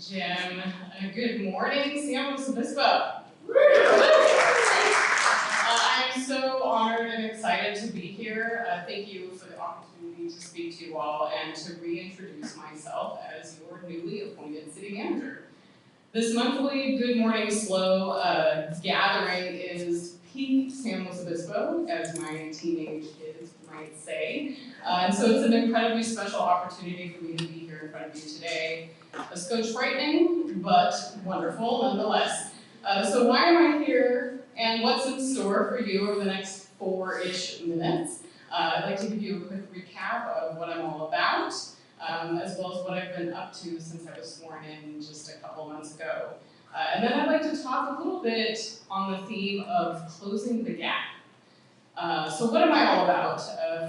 Jim. Good morning, Obispo. I'm so honored and excited to be here. Thank you for the opportunity to speak to you all and to reintroduce myself as your newly appointed city manager. This monthly Good Morning SLO gathering is peak San Luis Obispo, as my teenage kids might say. And so it's an incredibly special opportunity for me to be here in front of you today. A skosh frightening, but wonderful nonetheless. So why am I here and what's in store for you over the next 4-ish minutes? I'd like to give you a quick recap of what I'm all about, as well as what I've been up to since I was sworn in just a couple months ago. And then I'd like to talk a little bit on the theme of closing the gap. So what am I all about?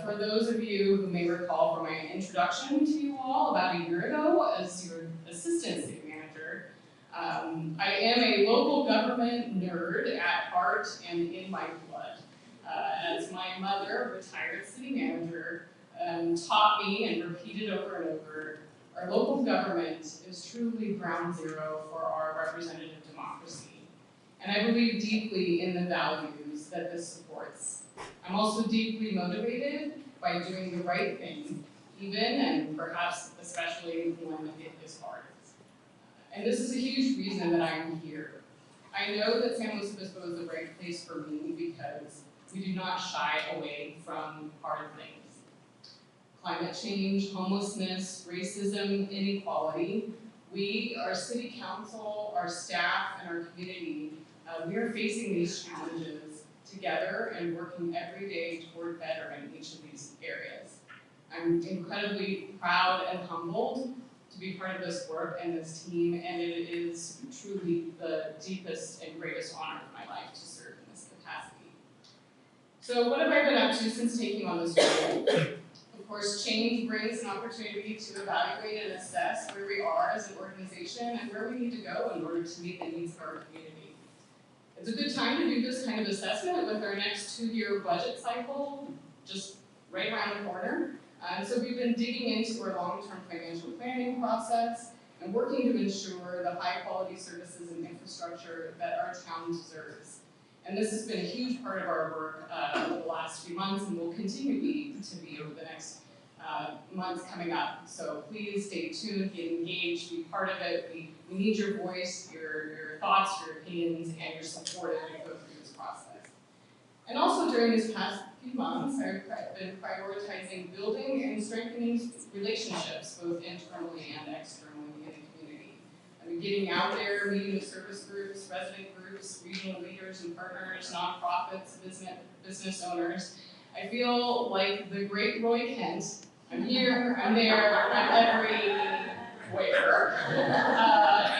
For those of you who may recall from my introduction to you all about a year ago as your assistant city manager, I am a local government nerd at heart and in my blood. As my mother, retired city manager, taught me and repeated over and over, our local government is truly ground zero for our representative democracy. And I believe deeply in the values that this supports. I'm also deeply motivated by doing the right thing, even and perhaps especially when it is hard. And this is a huge reason that I'm here. I know that San Luis Obispo is the right place for me because we do not shy away from hard things. Climate change, homelessness, racism, inequality. We, our city council, our staff, and our community, we are facing these challenges together and working every day toward better in each of these areas. I'm incredibly proud and humbled to be part of this work and this team, and it is truly the deepest and greatest honor of my life to serve in this capacity. So what have I been up to since taking on this role? Of course, change brings an opportunity to evaluate and assess where we are as an organization and where we need to go in order to meet the needs of our community. It's a good time to do this kind of assessment with our next 2-year budget cycle just right around the corner. So we've been digging into our long-term financial planning process and working to ensure the high-quality services and infrastructure that our town deserves. And this has been a huge part of our work over the last few months and will continue to be over the next months coming up. So please stay tuned, get engaged, be part of it. We need your voice, your thoughts, your opinions, and your support as we go through this process. And also during these past few months, I've been prioritizing building and strengthening relationships, both internally and externally in the community. I've been getting out there, meeting with service groups, resident groups, regional leaders and partners, nonprofits, business owners. I feel like the great Roy Kent. I'm here, I'm there, I'm everywhere.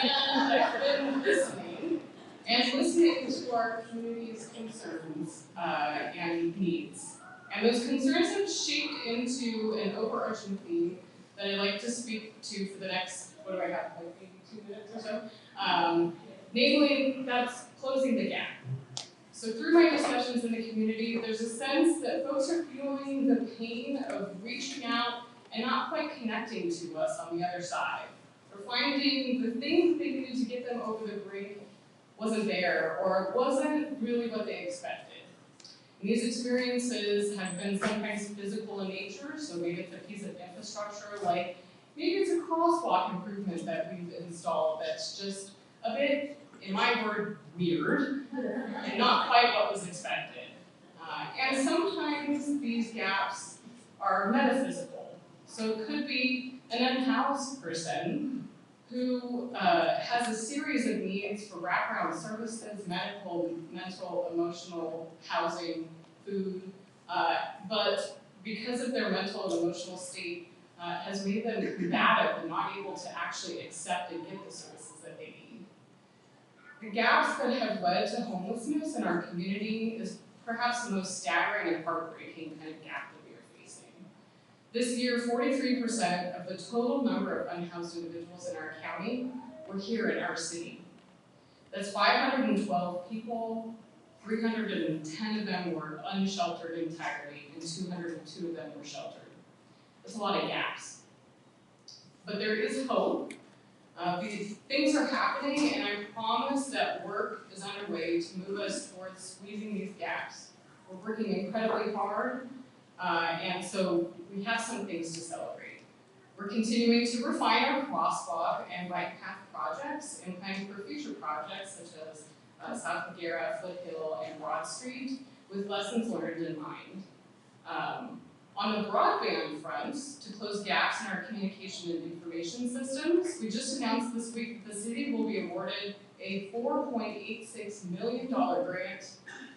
And I've been listening to our community's concerns and needs. And those concerns have shaped into an overarching theme that I'd like to speak to for the next, what do I have, like maybe 2 minutes or so? Namely, that's closing the gap. So through my discussions in the community, there's a sense that folks are feeling the pain of reaching out and not quite connecting to us on the other side. Or finding the things they needed to get them over the brink wasn't there, or wasn't really what they expected. And these experiences have been sometimes physical in nature, so maybe it's a piece of infrastructure, like maybe it's a crosswalk improvement that we've installed that's just a bit, in my word, weird, and not quite what was expected. And sometimes these gaps are metaphysical. So it could be an unhoused person who has a series of needs for wraparound services, medical, mental, emotional, housing, food, but because of their mental and emotional state, has made them combative and not able to actually accept and get the services that they need. The gaps that have led to homelessness in our community is perhaps the most staggering and heartbreaking kind of gap that we are facing. This year, 43% of the total number of unhoused individuals in our county were here in our city. That's 512 people, 310 of them were unsheltered entirely, and 202 of them were sheltered. That's a lot of gaps. But there is hope. These things are happening, and I promise that work is underway to move us towards squeezing these gaps. We're working incredibly hard, and so we have some things to celebrate. We're continuing to refine our crosswalk and bike path projects and planning for future projects such as South Madera, Foothill, and Broad Street with lessons learned in mind. On the broadband front, to close gaps in our communication and information systems, we just announced this week that the city will be awarded a $4.86 million grant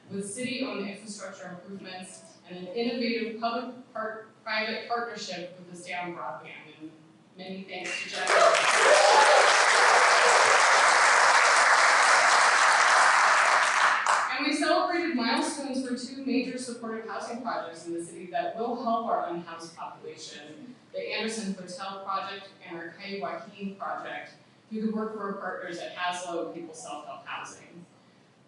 with city-owned infrastructure improvements and an innovative public-private partnership with the state on broadband. And many thanks to Jeff. And we celebrated milestones for two major supportive housing projects in the city that will help our unhoused population, the Anderson Hotel Project and our Calle Joaquin Project, through the work of our partners at SLO People Self-Help Housing.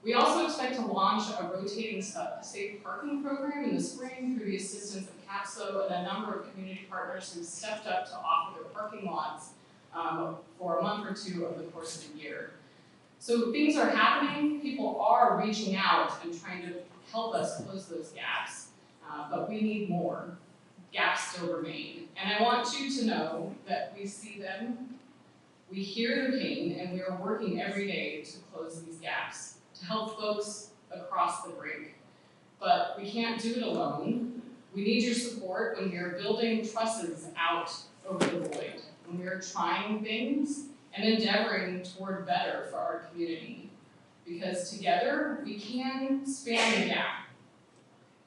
We also expect to launch a rotating safe parking program in the spring through the assistance of CAPSO and a number of community partners who've stepped up to offer their parking lots for a month or two over the course of the year. So things are happening, people are reaching out and trying to help us close those gaps, but we need more. Gaps still remain. And I want you to know that we see them, we hear the pain, and we are working every day to close these gaps, to help folks across the brink. But we can't do it alone. We need your support when we are building trusses out over the void, when we are trying things and endeavoring toward better for our community. Because together, we can span the gap.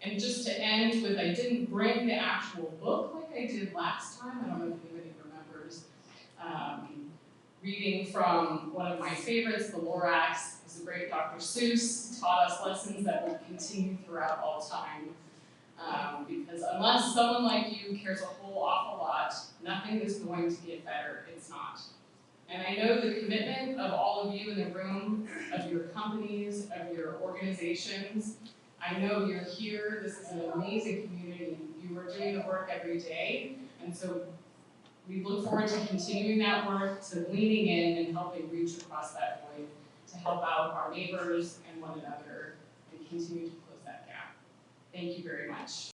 And just to end with, I didn't bring the actual book like I did last time. I don't know if anybody remembers. Reading from one of my favorites, The Lorax. It was a great Dr. Seuss, taught us lessons that will continue throughout all time. Because unless someone like you cares a whole awful lot, nothing is going to get better. It's not. And I know the commitment of all of you in the room, of your companies, of your organizations. I know you're here. This is an amazing community. You are doing the work every day. And so we look forward to continuing that work, to leaning in and helping reach across that void, to help out our neighbors and one another and continue to close that gap. Thank you very much.